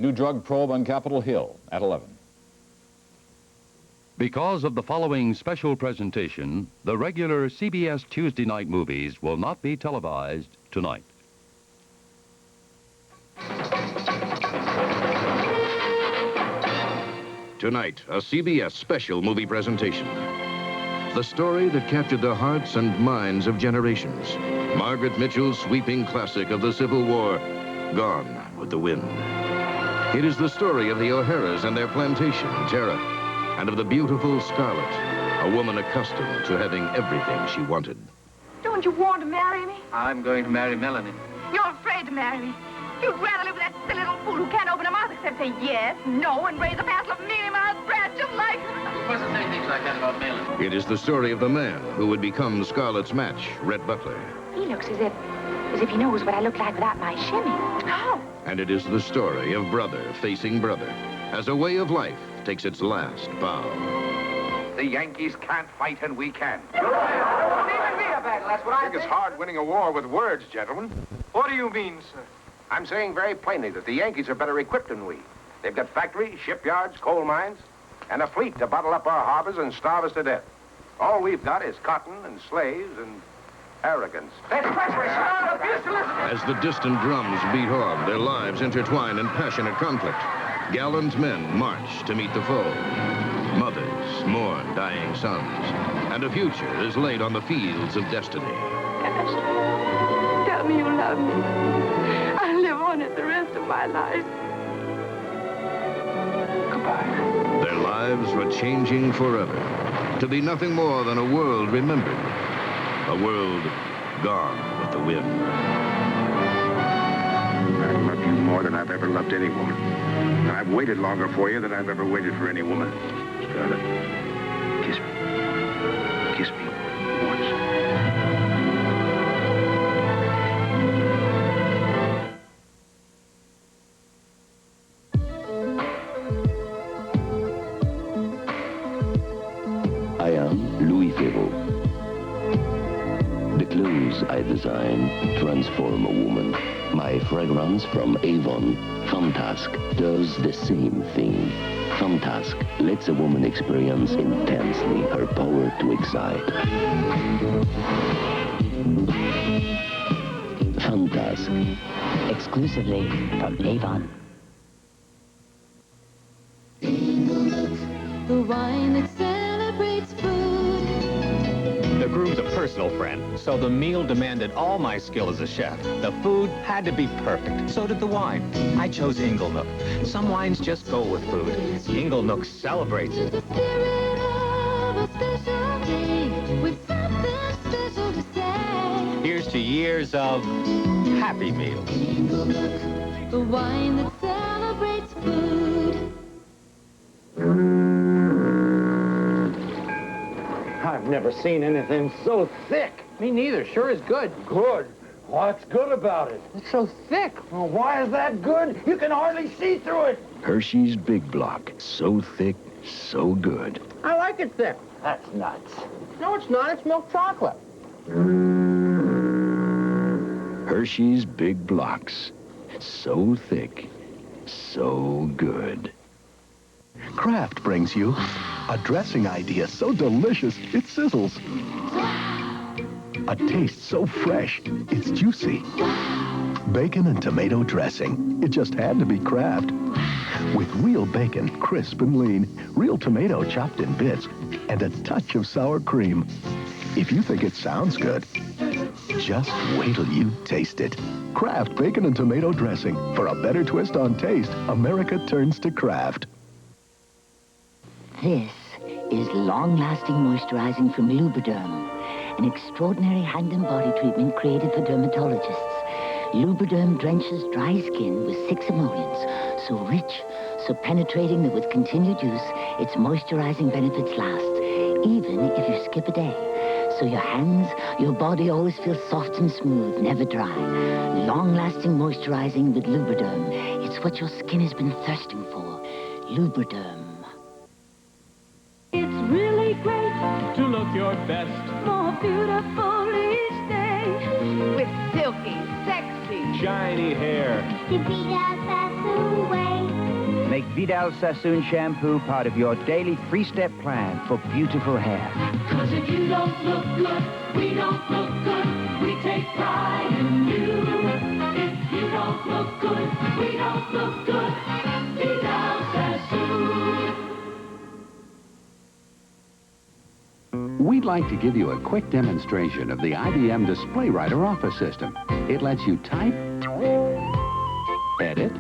New drug probe on Capitol Hill at 11. Because of the following special presentation, the regular CBS Tuesday night movies will not be televised tonight. Tonight, a CBS special movie presentation. The story that captured the hearts and minds of generations. Margaret Mitchell's sweeping classic of the Civil War, Gone with the Wind. It is the story of the O'Haras and their plantation, Tara, and of the beautiful Scarlett, a woman accustomed to having everything she wanted. Don't you want to marry me? I'm going to marry Melanie. You're afraid to marry me. You'd rather live with that silly little fool who can't open her mouth except say yes, no, and raise a passel of mealy-mouthed brats just like her. You mustn't say things like that about Melanie. It is the story of the man who would become Scarlett's match, Rhett Butler. He looks as if he knows what I look like without my shimmy. How? And it is the story of brother facing brother, as a way of life takes its last bow. The Yankees can't fight and we can. Leaving me a battle, that's what I I think it's hard winning a war with words, gentlemen. What do you mean, sir? I'm saying very plainly that the Yankees are better equipped than we. They've got factories, shipyards, coal mines, and a fleet to bottle up our harbors and starve us to death. All we've got is cotton and slaves and arrogance. That's treachery, sir. Refuse to listen. As the distant drums beat on, their lives intertwine in passionate conflict. Gallant men march to meet the foe. Mothers mourn dying sons. And a future is laid on the fields of destiny. Gosh, tell me you love me. I'll live on it the rest of my life. Goodbye. Their lives were changing forever, to be nothing more than a world remembered, a world gone with the wind. I love you more than I've ever loved any woman. And I've waited longer for you than I've ever waited for any woman. Scarlett, kiss me. Kiss me once. I am Louis Theroux. The clothes I design transform a woman. My fragrance from Avon, Fantasque, does the same thing. Fantasque lets a woman experience intensely her power to excite. Fantasque. Exclusively from Avon. The wine that celebrates food. The groom's a personal friend, so the meal demanded all my skill as a chef. The food had to be perfect. So did the wine. I chose Inglenook. Some wines just go with food. Inglenook celebrates it. The spirit of a special day with something special to say. Here's to years of Happy Meal. The wine that celebrates food. I've never seen anything so thick. Me neither. Sure is good. Good? What's good about it? It's so thick. Well, why is that good? You can hardly see through it. Hershey's Big Block. So thick, so good. I like it thick. That's nuts. No, it's not. It's milk chocolate. Hershey's Big Blocks. So thick, so good. Kraft brings you a dressing idea so delicious it sizzles. A taste so fresh it's juicy. Bacon and tomato dressing. It just had to be Kraft. With real bacon, crisp and lean, real tomato chopped in bits, and a touch of sour cream. If you think it sounds good, just wait till you taste it. Kraft Bacon and Tomato Dressing. For a better twist on taste, America turns to Kraft. This is long-lasting moisturizing from Lubriderm, an extraordinary hand and body treatment created for dermatologists. Lubriderm drenches dry skin with 6 emollients, so rich, so penetrating that with continued use, its moisturizing benefits last, even if you skip a day. So your hands, your body always feels soft and smooth, never dry. Long-lasting moisturizing with Lubriderm. It's what your skin has been thirsting for. Lubriderm. It's really great To look your best. more beautiful each day. With silky, sexy Shiny, shiny hair. The Vidal Sassoon way. Make Vidal Sassoon shampoo part of your daily three-step plan for beautiful hair. 'Cause if you don't look good, we don't look good. We take pride in you. If you don't look good, we don't look good. Vidal Sassoon. We'd like to give you a quick demonstration of the IBM Display Writer Office System. It lets you type, edit,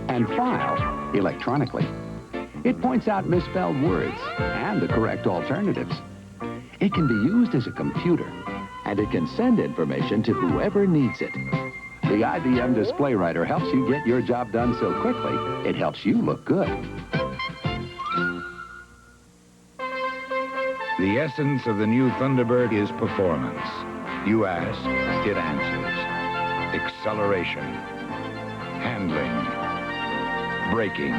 and file electronically. It points out misspelled words and the correct alternatives. It can be used as a computer, and it can send information to whoever needs it. The IBM Display Writer helps you get your job done so quickly, it helps you look good. The essence of the new Thunderbird is performance. You ask, it answers. Acceleration, handling, braking.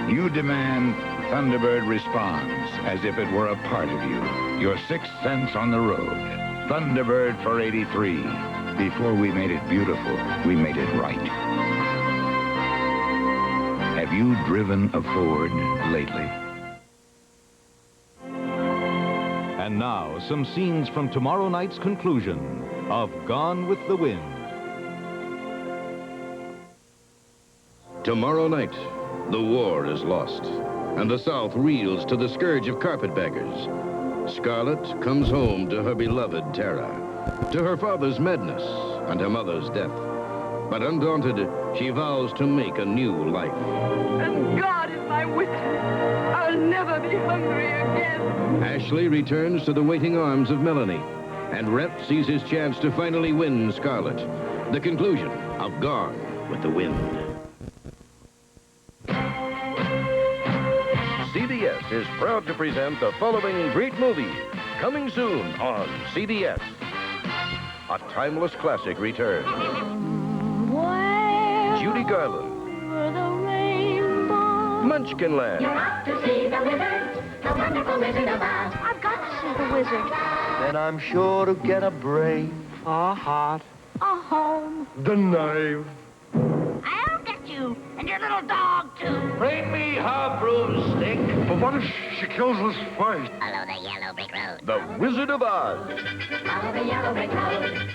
You demand, Thunderbird responds as if it were a part of you. Your sixth sense on the road. Thunderbird for 83. Before we made it beautiful, we made it right. Have you driven a Ford lately? And now, some scenes from tomorrow night's conclusion of Gone with the Wind. Tomorrow night, the war is lost, and the South reels to the scourge of carpetbaggers. Scarlett comes home to her beloved Tara, to her father's madness and her mother's death. But undaunted, she vows to make a new life. And God is my witness. I'll never be hungry again. Ashley returns to the waiting arms of Melanie, and Rhett sees his chance to finally win Scarlett. The conclusion of Gone with the Wind. CBS is proud to present the following great movie, coming soon on CBS. A timeless classic returns. Judy Garland. Munchkinland. You're off to see the wizard, the wonderful Wizard of Oz. I've got to see the wizard. Then I'm sure to get a brain, a heart, A home. the knife. I'll get you, and your little dog, too. Bring me her broomstick. But what if she kills us first? Follow the yellow brick road. The Wizard of Oz. Follow the yellow brick road.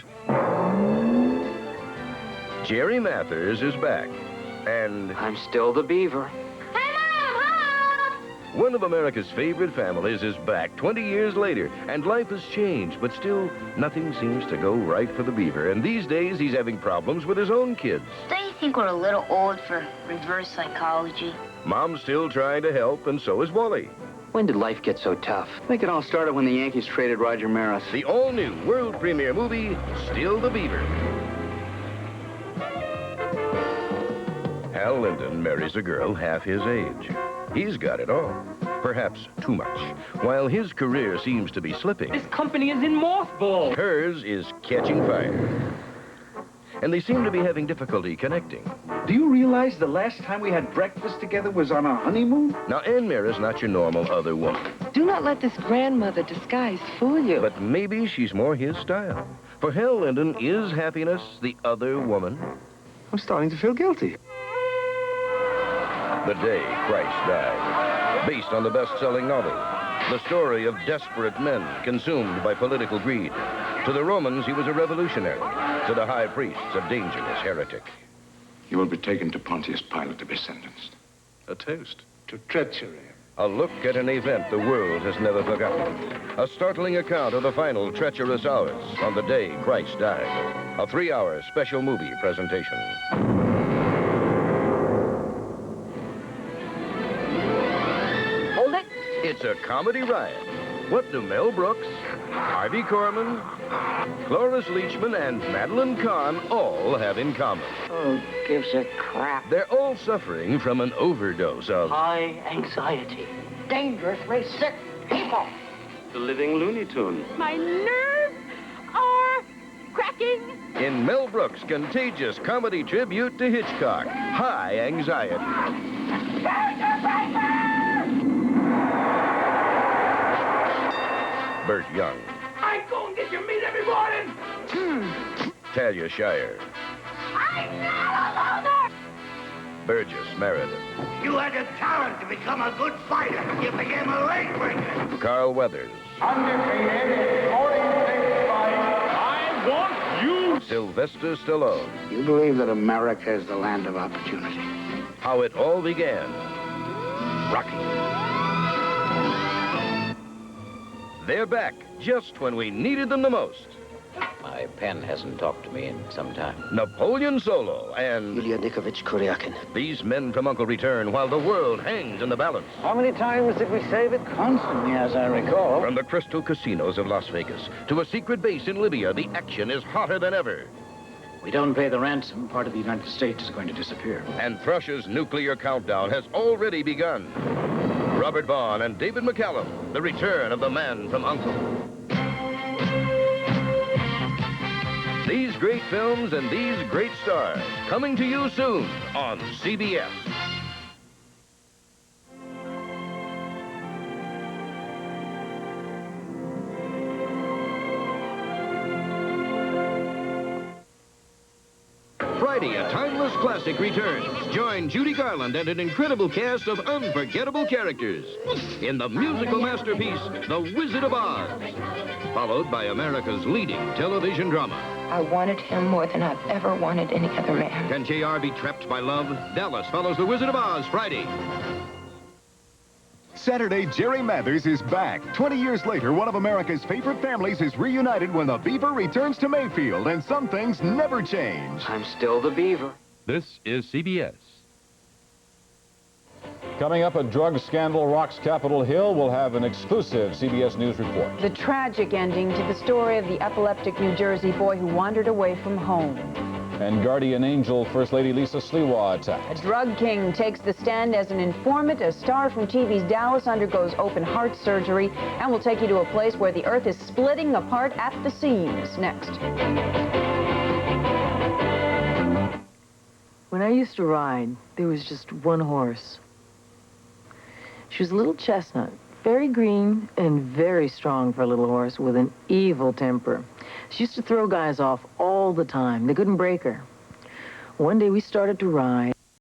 Jerry Mathers is back, and I'm still the beaver. one of America's favorite families is back 20 years later, and life has changed, but still nothing seems to go right for the beaver. And these days, he's having problems with his own kids. Don't you think we're a little old for reverse psychology? Mom's still trying to help, and so is Wally. When did life get so tough? I think it all started when the Yankees traded Roger Maris. The all-new world premiere movie, Still the Beaver. Hal Linden marries a girl half his age. He's got it all, perhaps too much, while his career seems to be slipping. This company is in mothballs. Hers is catching fire. And they seem to be having difficulty connecting. Do you realize the last time we had breakfast together was on our honeymoon? Now, Ann Mara's not your normal other woman. Do not let this grandmother disguise fool you. But maybe she's more his style. For Hal Linden is Happiness the other woman? I'm starting to feel guilty. The Day Christ Died, based on the best-selling novel. The story of desperate men consumed by political greed. To the Romans, he was a revolutionary. To the high priests, a dangerous heretic. You will be taken to Pontius Pilate to be sentenced. A toast to treachery. A look at an event the world has never forgotten. A startling account of the final treacherous hours on the day Christ died. A 3-hour special movie presentation. Hold it. It's a comedy riot. What do Mel Brooks, Harvey Korman, Cloris Leachman, and Madeline Kahn all have in common? Who gives a crap? They're all suffering from an overdose of High anxiety. Dangerously sick people. The living Looney Tune. My nerves are cracking. in Mel Brooks' contagious comedy tribute to Hitchcock, High Anxiety. Burt Young. I go and get your meat every morning. Talia Shire, I'm not a loner! Burgess Meredith, You had the talent to become a good fighter. You became a leg breaker. Carl Weathers, Undefeated, 46 fights. I want you! Sylvester Stallone. You believe that America is the land of opportunity. How it all began. Rocky. They're back just when we needed them the most. My pen hasn't talked to me in some time. Napoleon Solo and Ilya Nikovich Kuryakin. these men from Uncle return while the world hangs in the balance. How many times did we save it? Constantly, as I recall. From the crystal casinos of Las Vegas to a secret base in Libya, the action is hotter than ever. We don't pay the ransom, part of the United States is going to disappear. And Thrush's nuclear countdown has already begun. Robert Vaughn and David McCallum, the return of the man from Uncle. These great films and these great stars, coming to you soon on CBS. Friday, a timeless classic returns. Join Judy Garland and an incredible cast of unforgettable characters in the musical masterpiece, The Wizard of Oz, followed by America's leading television drama. I wanted him more than I've ever wanted any other man. Can JR be trapped by love? Dallas follows The Wizard of Oz Friday. Saturday, Jerry Mathers is back. 20 years later, one of America's favorite families is reunited when the Beaver returns to Mayfield, and some things never change. I'm still the Beaver. This is CBS. Coming up, a drug scandal rocks Capitol Hill. We'll have an exclusive CBS News report. The tragic ending to the story of the epileptic New Jersey boy who wandered away from home. And guardian angel First Lady Lisa Sliwa attacked. A drug king takes the stand as an informant. A star from TV's Dallas undergoes open heart surgery. And we'll take you to a place where the earth is splitting apart at the seams. Next. When I used to ride, there was just one horse. She was a little chestnut, very green and very strong for a little horse with an evil temper. She used to throw guys off all the time. They couldn't break her. One day we started to ride.